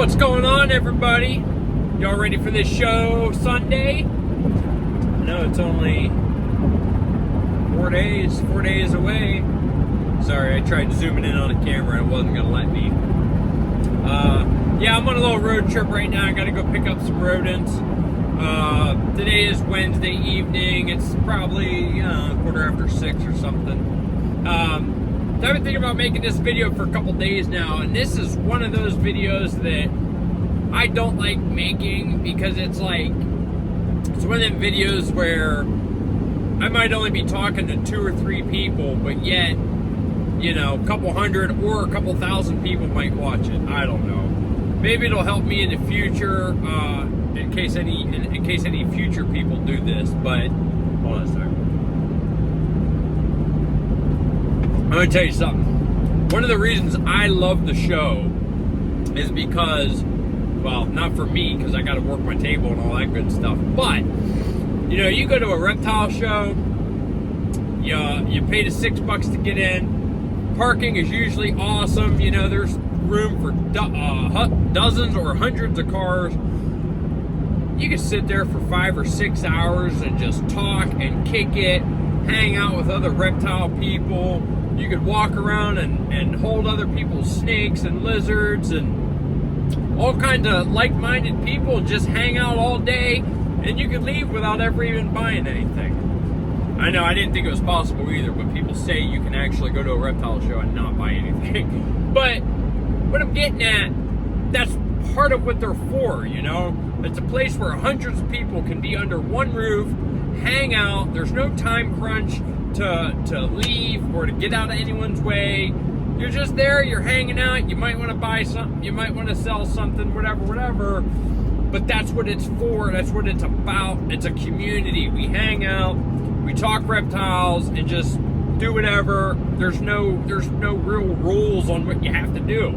What's going on, everybody? Y'all ready for this show Sunday? No, it's only 4 days away. Sorry, I tried zooming in on the camera and it wasn't going to let me. Yeah, I'm on a little road trip right now. I got to go pick up some rodents. Today is Wednesday evening. It's probably 6:15 or something. So I've been thinking about making this video for a couple days now, and this is one of those videos that I don't like making because it's one of them videos where I might only be talking to 2 or 3 people, but yet, you know, a couple hundred or a couple thousand people might watch it. I don't know. Maybe it'll help me in the future, in case any future people do this. But hold on a second. I'm gonna tell you something. One of the reasons I love the show is because, well, not for me, because I got to work my table and all that good stuff. But you know, you go to a reptile show, you pay the $6 to get in. Parking is usually awesome. You know, there's room for dozens or hundreds of cars. You can sit there for 5 or 6 hours and just talk and kick it, hang out with other reptile people. You could walk around and hold other people's snakes and lizards and all kinds of like-minded people, just hang out all day, and you could leave without ever even buying anything. I know, I didn't think it was possible either, but people say you can actually go to a reptile show and not buy anything. But what I'm getting at, that's part of what they're for, you know? It's a place where hundreds of people can be under one roof, hang out. There's no time crunch to leave or to get out of anyone's way. You're just there, you're hanging out. You might want to buy something, you might want to sell something, whatever. But that's what it's for, that's what it's about. It's a community. We hang out, we talk reptiles, and just do whatever. There's no real rules on what you have to do.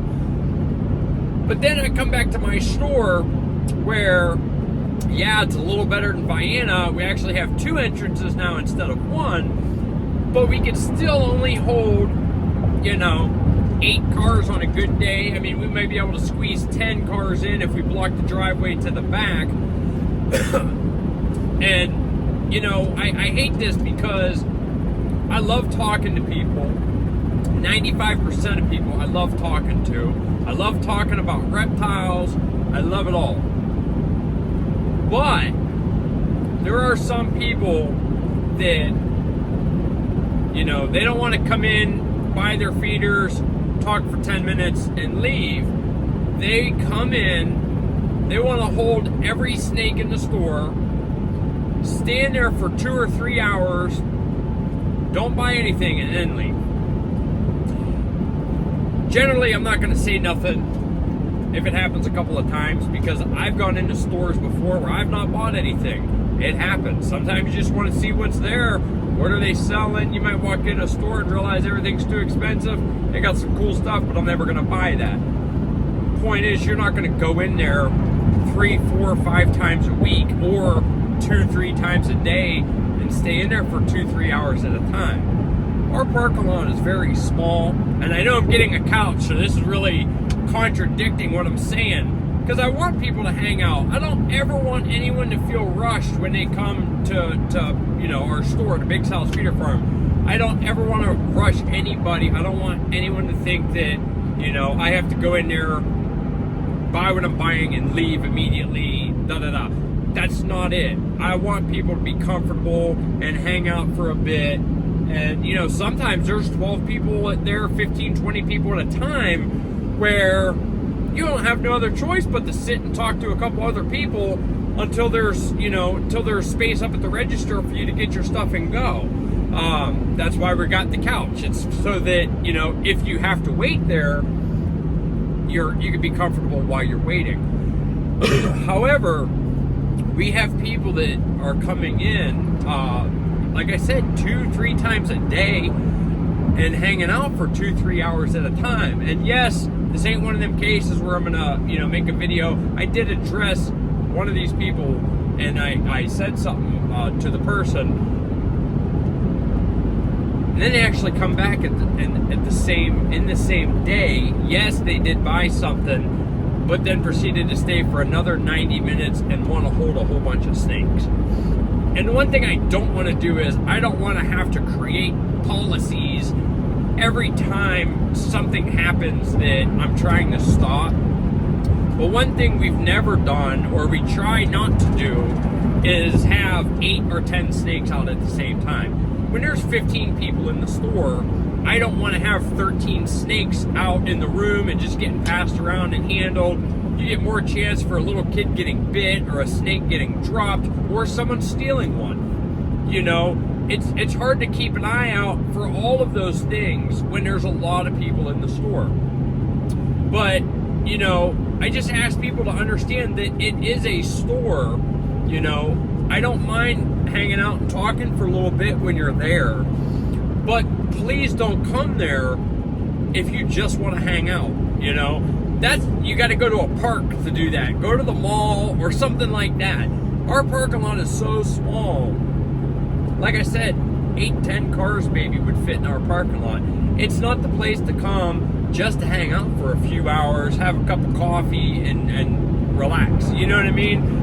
But then I come back to my store where, yeah, it's a little better than Vienna. We actually have 2 entrances now instead of 1, but we can still only hold, you know, 8 cars on a good day. I mean, we may be able to squeeze 10 cars in if we block the driveway to the back. And, you know, I hate this because I love talking to people. 95% of people I love talking to. I love talking about reptiles. I love it all. But there are some people that, you know, they don't want to come in, buy their feeders, talk for 10 minutes, and leave. They come in, they want to hold every snake in the store, stand there for 2 or 3 hours, don't buy anything, and then leave. Generally, I'm not going to say nothing if it happens a couple of times, because I've gone into stores before where I've not bought anything. It happens. Sometimes you just want to see what's there. What are they selling? You might walk in a store and realize everything's too expensive. They got some cool stuff, but I'm never going to buy that. Point is, you're not going to go in there 3, 4, 5 times a week or 2, 3 times a day and stay in there for 2, 3 hours at a time. Our parking lot is very small, and I know I'm getting a couch, so this is really contradicting what I'm saying, because I want people to hang out. I don't ever want anyone to feel rushed when they come to you know, our store, the Big South Feeder Farm. I don't ever want to rush anybody. I don't want anyone to think that, you know, I have to go in there, buy what I'm buying, and leave immediately, da-da-da. That's not it. I want people to be comfortable and hang out for a bit. And, you know, sometimes there's 12 people there, 15, 20 people at a time, where you don't have no other choice but to sit and talk to a couple other people until there's, you know, until there's space up at the register for you to get your stuff and go. That's why we got the couch. It's so that, you know, if you have to wait there, you can be comfortable while you're waiting. However, we have people that are coming in, like I said, 2, 3 times a day and hanging out for 2, 3 hours at a time. And yes, this ain't one of them cases where I'm gonna, you know, make a video. I did address one of these people, and I said something to the person, and then they actually come back in the same day. Yes, they did buy something, but then proceeded to stay for another 90 minutes and want to hold a whole bunch of snakes. And the one thing I don't want to do is I don't want to have to create policies every time something happens that I'm trying to stop. But one thing we've never done, or we try not to do, is have 8 or 10 snakes out at the same time. When there's 15 people in the store, I don't want to have 13 snakes out in the room and just getting passed around and handled. You get more chance for a little kid getting bit, or a snake getting dropped, or someone stealing one. You know, it's hard to keep an eye out for all of those things when there's a lot of people in the store. But, you know, I just ask people to understand that it is a store. You know, I don't mind hanging out and talking for a little bit when you're there, but please don't come there if you just want to hang out. You know, you got to go to a park to do that. Go to the mall or something like that. Our parking lot is so small. Like I said, 8-10 cars maybe would fit in our parking lot. It's not the place to come just to hang out for a few hours, have a cup of coffee, and relax. You know what I mean?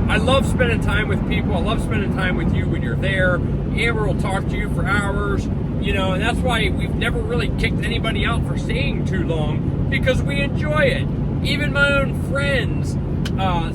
I love spending time with people. I love spending time with you when you're there. Amber will talk to you for hours. You know, and that's why we've never really kicked anybody out for staying too long, because we enjoy it. Even my own friends.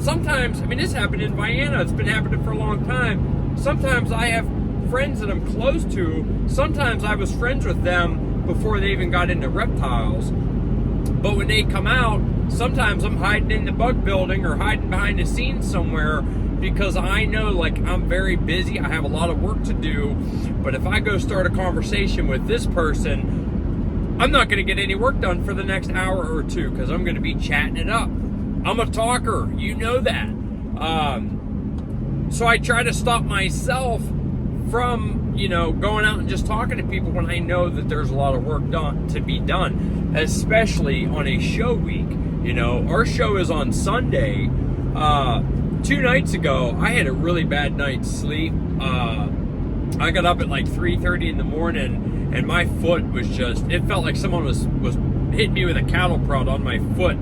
Sometimes, I mean, this happened in Vienna. It's been happening for a long time. Sometimes I have friends that I'm close to. Sometimes I was friends with them before they even got into reptiles. But when they come out, sometimes I'm hiding in the bug building or hiding behind the scenes somewhere, because I know, like, I'm very busy. I have a lot of work to do. But if I go start a conversation with this person, I'm not going to get any work done for the next hour or two, because I'm going to be chatting it up. I'm a talker. You know that. So I try to stop myself from, you know, going out and just talking to people when I know that there's a lot of work to be done, especially on a show week. You know, our show is on Sunday. 2 nights ago, I had a really bad night's sleep. I got up at like 3:30 in the morning, and my foot was just, it felt like someone was hitting me with a cattle prod on my foot,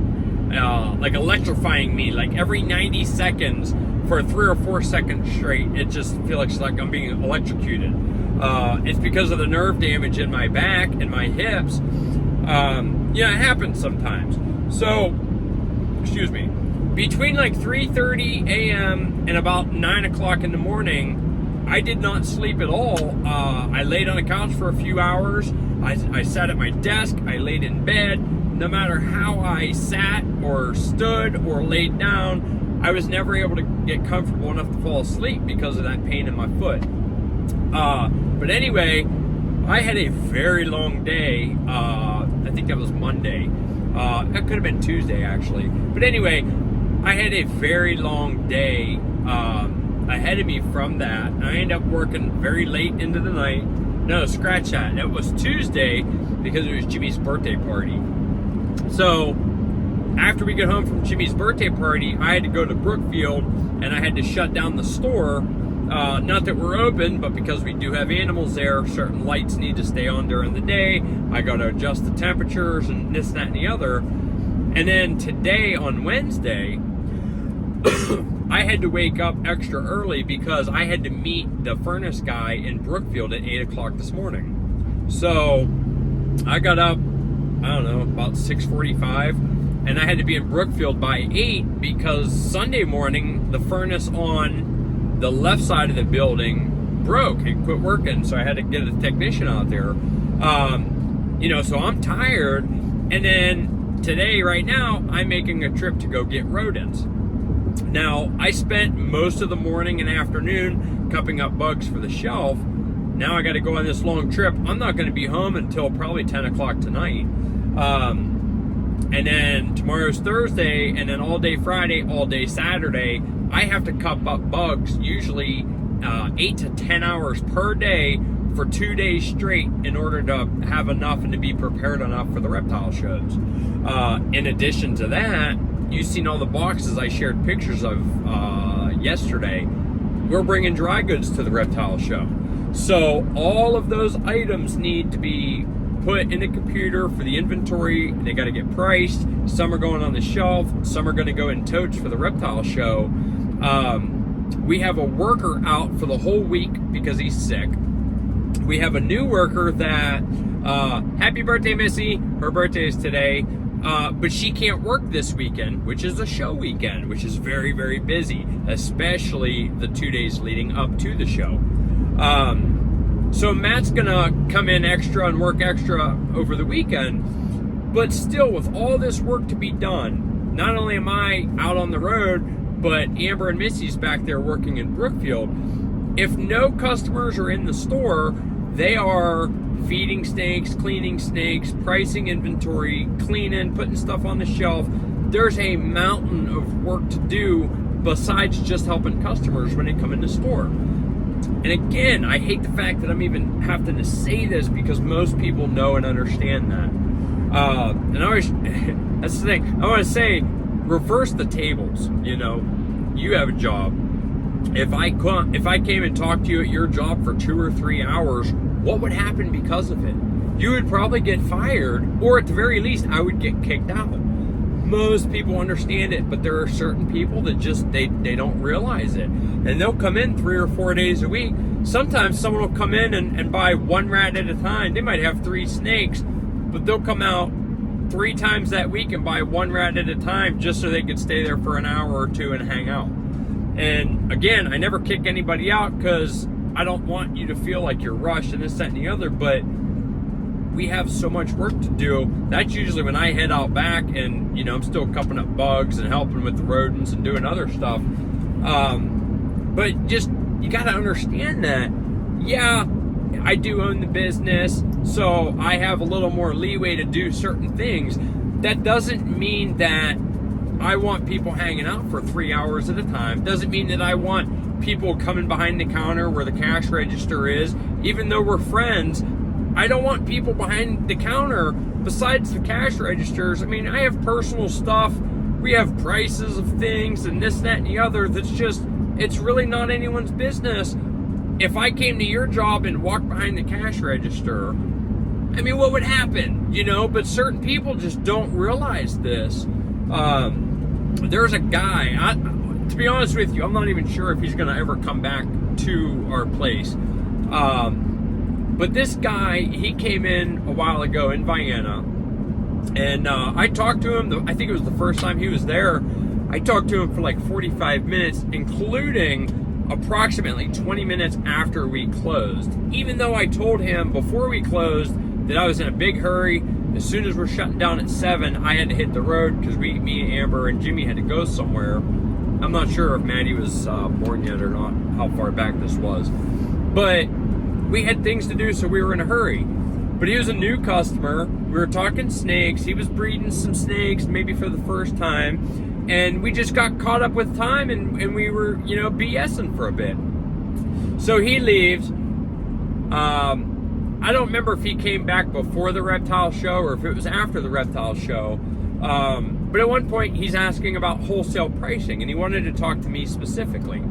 like electrifying me, like every 90 seconds for 3 or 4 seconds straight. It just feels like I'm being electrocuted. It's because of the nerve damage in my back and my hips. Yeah, it happens sometimes. So, excuse me, between like 3:30 a.m. and about 9 o'clock in the morning, I did not sleep at all. I laid on the couch for a few hours. I sat at my desk. I laid in bed. No matter how I sat or stood or laid down, I was never able to get comfortable enough to fall asleep because of that pain in my foot. But anyway, I had a very long day. I think that was Monday. That could have been Tuesday, actually. But anyway, I had a very long day ahead of me from that. I ended up working very late into the night. No, scratch that. It was Tuesday because it was Jimmy's birthday party. So after we get home from Jimmy's birthday party, I had to go to Brookfield, and I had to shut down the store. Not that we're open, but because we do have animals there, certain lights need to stay on during the day. I got to adjust the temperatures and this, that, and the other. And then today, on Wednesday, I had to wake up extra early because I had to meet the furnace guy in Brookfield at 8 o'clock this morning. So I got up, I don't know, about 6:45, and I had to be in Brookfield by 8 because Sunday morning, the furnace on the left side of the building broke. It quit working, so I had to get a technician out there. You know, so I'm tired. And then today, right now, I'm making a trip to go get rodents. Now, I spent most of the morning and afternoon cupping up bugs for the shelf. Now I got to go on this long trip. I'm not going to be home until probably 10 o'clock tonight. And then tomorrow's Thursday, and then all day Friday, all day Saturday, I have to cup up bugs, usually 8 to 10 hours per day for 2 days straight in order to have enough and to be prepared enough for the reptile shows. In addition to that, you've seen all the boxes I shared pictures of yesterday. We're bringing dry goods to the reptile show. So all of those items need to be put in the computer for the inventory. They got to get priced. Some are going on the shelf. Some are going to go in totes for the reptile show. We have a worker out for the whole week because he's sick. We have a new worker that, happy birthday, Missy. Her birthday is today. But she can't work this weekend, which is a show weekend, which is very, very busy, especially the 2 days leading up to the show. So Matt's gonna come in extra and work extra over the weekend, but still with all this work to be done, not only am I out on the road, but Amber and Missy's back there working in Brookfield. If no customers are in the store, they are feeding snakes, cleaning snakes, pricing inventory, cleaning, putting stuff on the shelf. There's a mountain of work to do besides just helping customers when they come in the store. And again, I hate the fact that I'm even having to say this because most people know and understand that. And I always, that's the thing, I want to say, reverse the tables. You know, you have a job. If I came and talked to you at your job for 2 or 3 hours, what would happen because of it? You would probably get fired, or at the very least, I would get kicked out. Most people understand it, but there are certain people that just, they don't realize it. And they'll come in 3 or 4 days a week. Sometimes someone will come in and buy 1 rat at a time. They might have 3 snakes, but they'll come out 3 times that week and buy 1 rat at a time just so they could stay there for an hour or 2 and hang out. And again, I never kick anybody out because I don't want you to feel like you're rushed and this, that, and the other, but we have so much work to do. That's usually when I head out back and, you know, I'm still cupping up bugs and helping with the rodents and doing other stuff. But just, you got to understand that, yeah, I do own the business, so I have a little more leeway to do certain things. That doesn't mean that I want people hanging out for 3 hours at a time. Doesn't mean that I want people coming behind the counter where the cash register is. Even though we're friends, I don't want people behind the counter besides the cash registers. I mean, I have personal stuff. We have prices of things and this, that, and the other. That's just, it's really not anyone's business. If I came to your job and walked behind the cash register, I mean, what would happen? You know, but certain people just don't realize this. There's a guy, to be honest with you, I'm not even sure if he's going to ever come back to our place. But this guy, he came in a while ago in Vienna, and I talked to him, I think it was the first time he was there. I talked to him for like 45 minutes, including approximately 20 minutes after we closed. Even though I told him before we closed that I was in a big hurry. As soon as we're shutting down at 7, I had to hit the road because me, Amber, and Jimmy had to go somewhere. I'm not sure if Maddie was born yet or not, how far back this was. But we had things to do, so we were in a hurry. But he was a new customer. We were talking snakes. He was breeding some snakes, maybe for the first time. And we just got caught up with time, and we were, you know, BSing for a bit. So he leaves. I don't remember if he came back before the reptile show or if it was after the reptile show. But at one point, he's asking about wholesale pricing, and he wanted to talk to me specifically.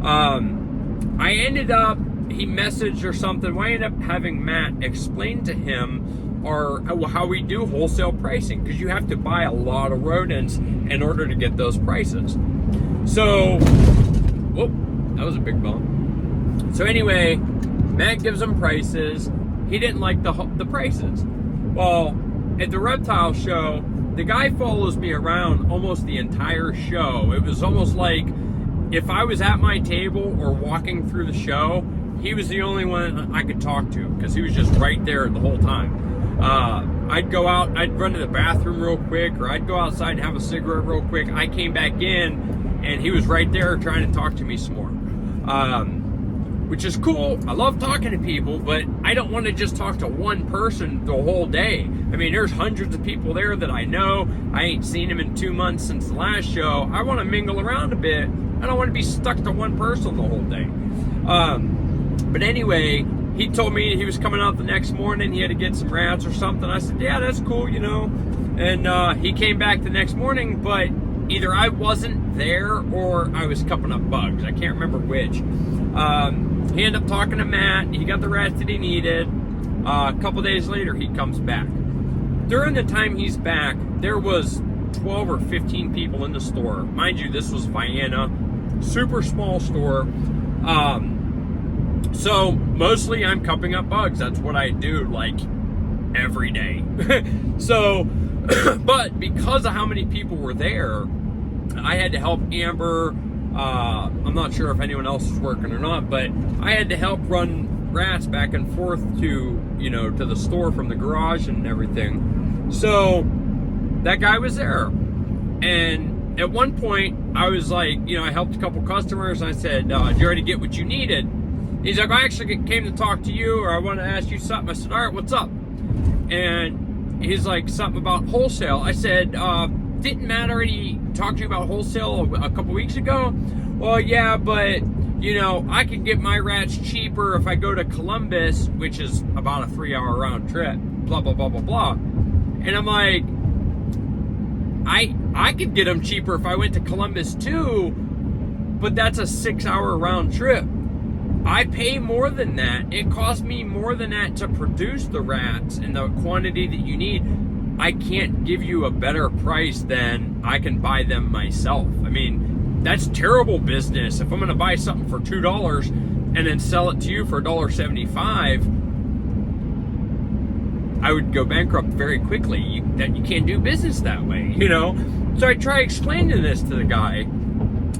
I ended up, he messaged or something, I ended up having Matt explain to him how we do wholesale pricing, because you have to buy a lot of rodents in order to get those prices. So, whoop, that was a big bump. So anyway, Matt gives him prices. He didn't like the prices. Well, at the reptile show, the guy follows me around almost the entire show. It was almost like if I was at my table or walking through the show, he was the only one I could talk to because he was just right there the whole time. I'd go out, I'd run to the bathroom real quick, or I'd go outside and have a cigarette real quick. I came back in, and he was right there trying to talk to me some more. Which is cool. I love talking to people, but I don't want to just talk to one person the whole day. I mean, there's hundreds of people there that I know. I ain't seen them in 2 months since the last show. I want to mingle around a bit. I don't want to be stuck to one person the whole day. But anyway, he told me he was coming out the next morning. He had to get some rats or something. I said, yeah, that's cool, you know. And he came back the next morning, but either I wasn't there or I was cupping up bugs. I can't remember which. He ended up talking to Matt. He got the rats that he needed. A couple days later, he comes back. During the time he's back, there was 12 or 15 people in the store. Mind you, this was Vienna, super small store. So mostly I'm cupping up bugs. That's what I do, like, every day. So, but because of how many people were there, I had to help Amber. I'm not sure if anyone else was working or not, but I had to help run rats back and forth to, you know, to the store from the garage and everything. So that guy was there. And at one point I was like, you know, I helped a couple customers and I said, did you already get what you needed? He's like, I actually came to talk to you, or I want to ask you something. I said, all right, what's up? And he's like, something about wholesale. I said, didn't Matt already talk to you about wholesale a couple weeks ago? Well, yeah, but, you know, I can get my rats cheaper if I go to Columbus, which is about a 3-hour round trip, blah, blah, blah, blah, blah. And I'm like, I could get them cheaper if I went to Columbus too, but that's a 6-hour round trip. I pay more than that. It costs me more than that to produce the rats and the quantity that you need. I can't give you a better price than I can buy them myself. I mean, that's terrible business. If I'm going to buy something for $2 and then sell it to you for $1.75, I would go bankrupt very quickly. You can't do business that way, you know? So I try explaining this to the guy.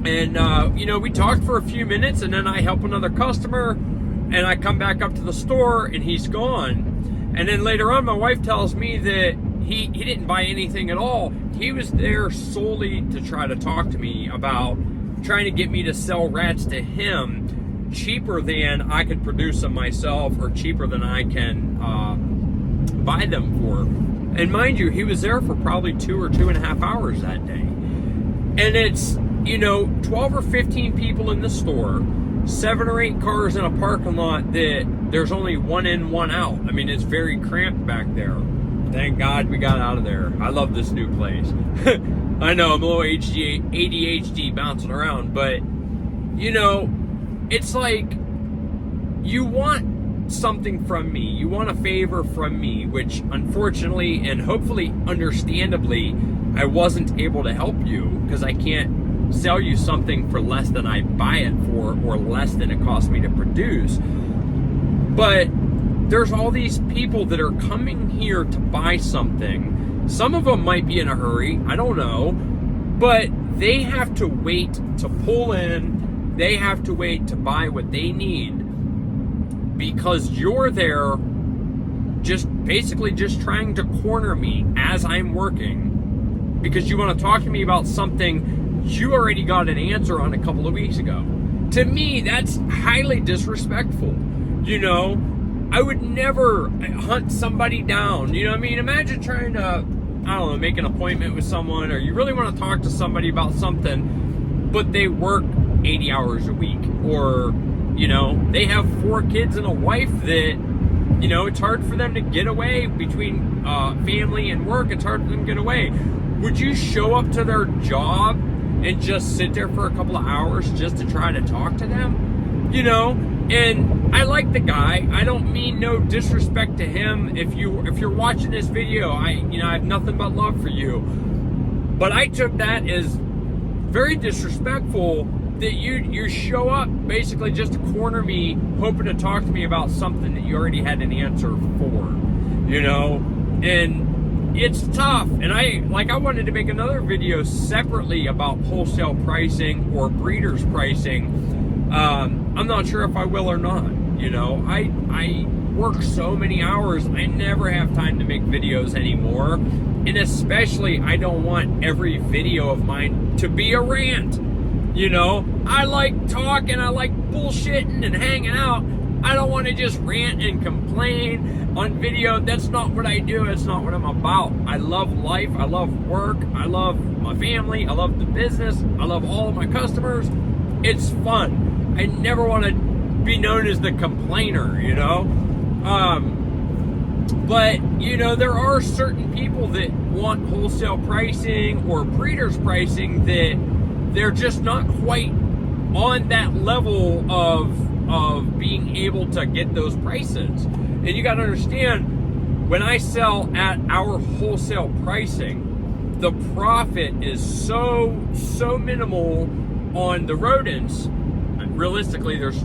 And, you know, we talked for a few minutes, and then I help another customer, and I come back up to the store, and he's gone. And then later on, my wife tells me that he didn't buy anything at all. He was there solely to try to talk to me about trying to get me to sell rats to him cheaper than I could produce them myself, or cheaper than I can buy them for. And mind you, he was there for probably 2 or 2.5 hours that day. And it's, you know, 12 or 15 people in the store, 7 or 8 cars in a parking lot that there's only one in, one out. I mean, it's very cramped back there. Thank God we got out of there. I love this new place. I know I'm a little ADHD bouncing around, but, you know, it's like you want something from me. You want a favor from me, which unfortunately and hopefully understandably, I wasn't able to help you because I can't sell you something for less than I buy it for or less than it costs me to produce. But there's all these people that are coming here to buy something. Some of them might be in a hurry, I don't know, but they have to wait to pull in. They have to wait to buy what they need because you're there just basically just trying to corner me as I'm working because you want to talk to me about something you already got an answer on a couple of weeks ago. To me, that's highly disrespectful. You know, I would never hunt somebody down. You know what I mean? Imagine trying to, I don't know, make an appointment with someone, or you really want to talk to somebody about something, but they work 80 hours a week, or, you know, they have 4 kids and a wife that, you know, it's hard for them to get away between family and work. It's hard for them to get away. Would you show up to their job and just sit there for a couple of hours just to try to talk to them? You know? And I like the guy. I don't mean no disrespect to him. If you're watching this video, I have nothing but love for you. But I took that as very disrespectful that you show up basically just to corner me, hoping to talk to me about something that you already had an answer for. You know? And it's tough. And I wanted to make another video separately about wholesale pricing or breeders pricing. I'm not sure if I will or not. You know, I work so many hours, I never have time to make videos anymore. And especially, I don't want every video of mine to be a rant. You know, I like talking, I like bullshitting and hanging out. I don't want to just rant and complain on video. That's not what I do. That's not what I'm about. I love life. I love work. I love my family. I love the business. I love all of my customers. It's fun. I never want to be known as the complainer, you know? But, you know, there are certain people that want wholesale pricing or breeders pricing that they're just not quite on that level of being able to get those prices. And you got to understand, when I sell at our wholesale pricing, the profit is so minimal on the rodents. And realistically, there's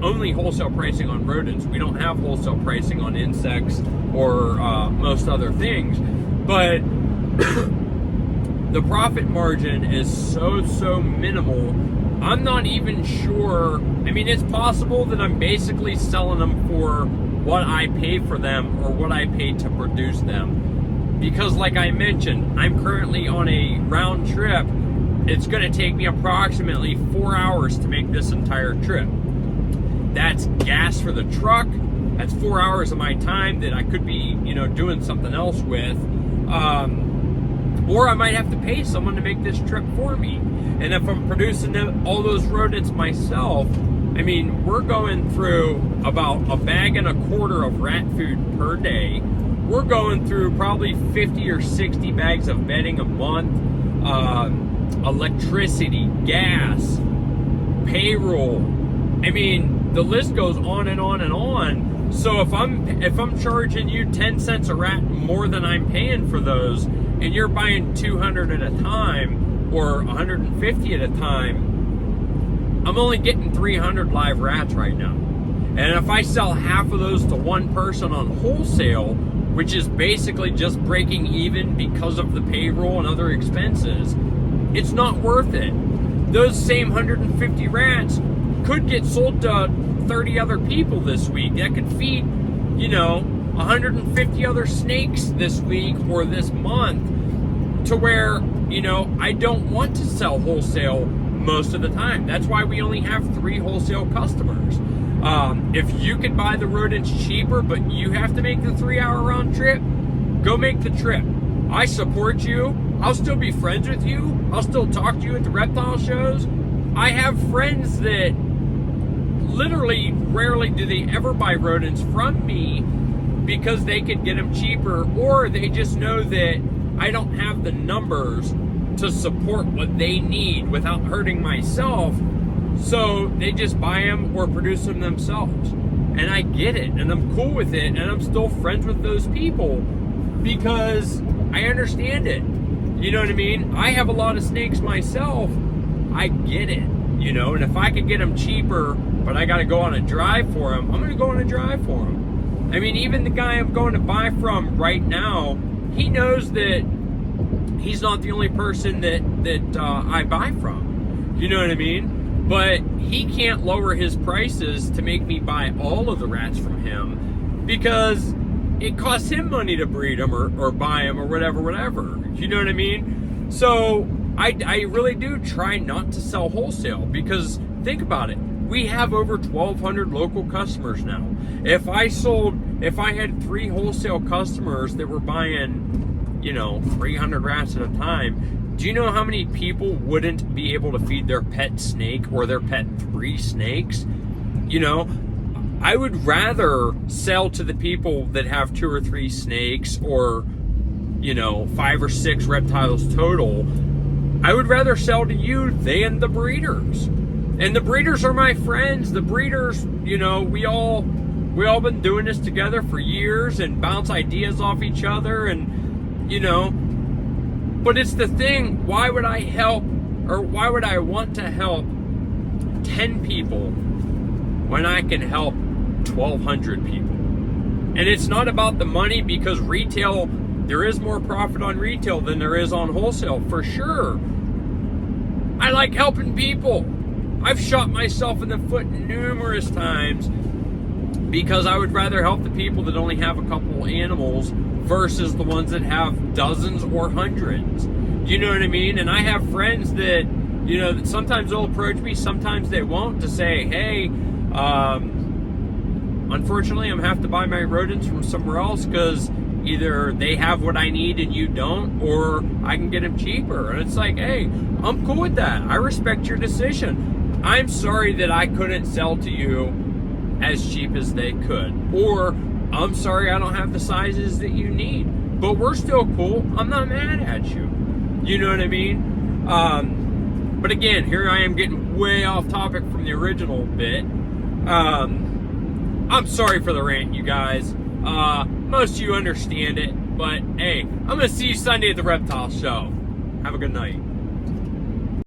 only wholesale pricing on rodents. We don't have wholesale pricing on insects or most other things. But the profit margin is so minimal. I'm not even sure. I mean, it's possible that I'm basically selling them for what I pay for them or what I pay to produce them. Because like I mentioned, I'm currently on a round trip. It's going to take me approximately 4 hours to make this entire trip. That's gas for the truck. That's 4 hours of my time that I could be, doing something else with. Or I might have to pay someone to make this trip for me. And if I'm producing all those rodents myself, I mean, we're going through about a bag and a quarter of rat food per day. We're going through probably 50 or 60 bags of bedding a month, electricity, gas, payroll. I mean, the list goes on and on and on. So if I'm charging you 10 cents a rat more than I'm paying for those, and you're buying 200 at a time or 150 at a time, I'm only getting 300 live rats right now. And if I sell half of those to one person on wholesale, which is basically just breaking even because of the payroll and other expenses, it's not worth it. Those same 150 rats could get sold to 30 other people this week. That could feed, 150 other snakes this week or this month, to where, I don't want to sell wholesale most of the time. That's why we only have 3 wholesale customers. If you could buy the rodents cheaper, but you have to make the 3-hour round trip, go make the trip. I support you. I'll still be friends with you. I'll still talk to you at the reptile shows. I have friends that literally rarely do they ever buy rodents from me because they could get them cheaper, or they just know that I don't have the numbers to support what they need without hurting myself, so they just buy them or produce them themselves. And I get it, and I'm cool with it, and I'm still friends with those people because I understand it. You know what I mean? I have a lot of snakes myself. I get it, and if I could get them cheaper, but I got to go on a drive for them, I'm going to go on a drive for them. I mean, even the guy I'm going to buy from right now, he knows that he's not the only person that I buy from. You know what I mean? But he can't lower his prices to make me buy all of the rats from him because it costs him money to breed them or buy them or whatever. You know what I mean? So I really do try not to sell wholesale because think about it. We have over 1,200 local customers now. If I had 3 wholesale customers that were buying, 300 rats at a time, do you know how many people wouldn't be able to feed their pet snake or their pet 3 snakes? I would rather sell to the people that have 2 or 3 snakes or, 5 or 6 reptiles total. I would rather sell to you than the breeders. And the breeders are my friends. The breeders, we all been doing this together for years and bounce ideas off each other and, but it's the thing, why would I help, or why would I want to help 10 people when I can help 1,200 people? And it's not about the money, because retail, there is more profit on retail than there is on wholesale, for sure. I like helping people. I've shot myself in the foot numerous times because I would rather help the people that only have a couple animals versus the ones that have dozens or hundreds. You know what I mean? And I have friends that, that sometimes they'll approach me, sometimes they won't, to say, hey, unfortunately, I'm going to have to buy my rodents from somewhere else because either they have what I need and you don't, or I can get them cheaper. And it's like, hey, I'm cool with that. I respect your decision. I'm sorry that I couldn't sell to you as cheap as they could. Or I'm sorry I don't have the sizes that you need. But we're still cool. I'm not mad at you. You know what I mean? But again, here I am getting way off topic from the original bit. I'm sorry for the rant, you guys. Most of you understand it, but hey, I'm gonna see you Sunday at the Reptile Show. Have a good night.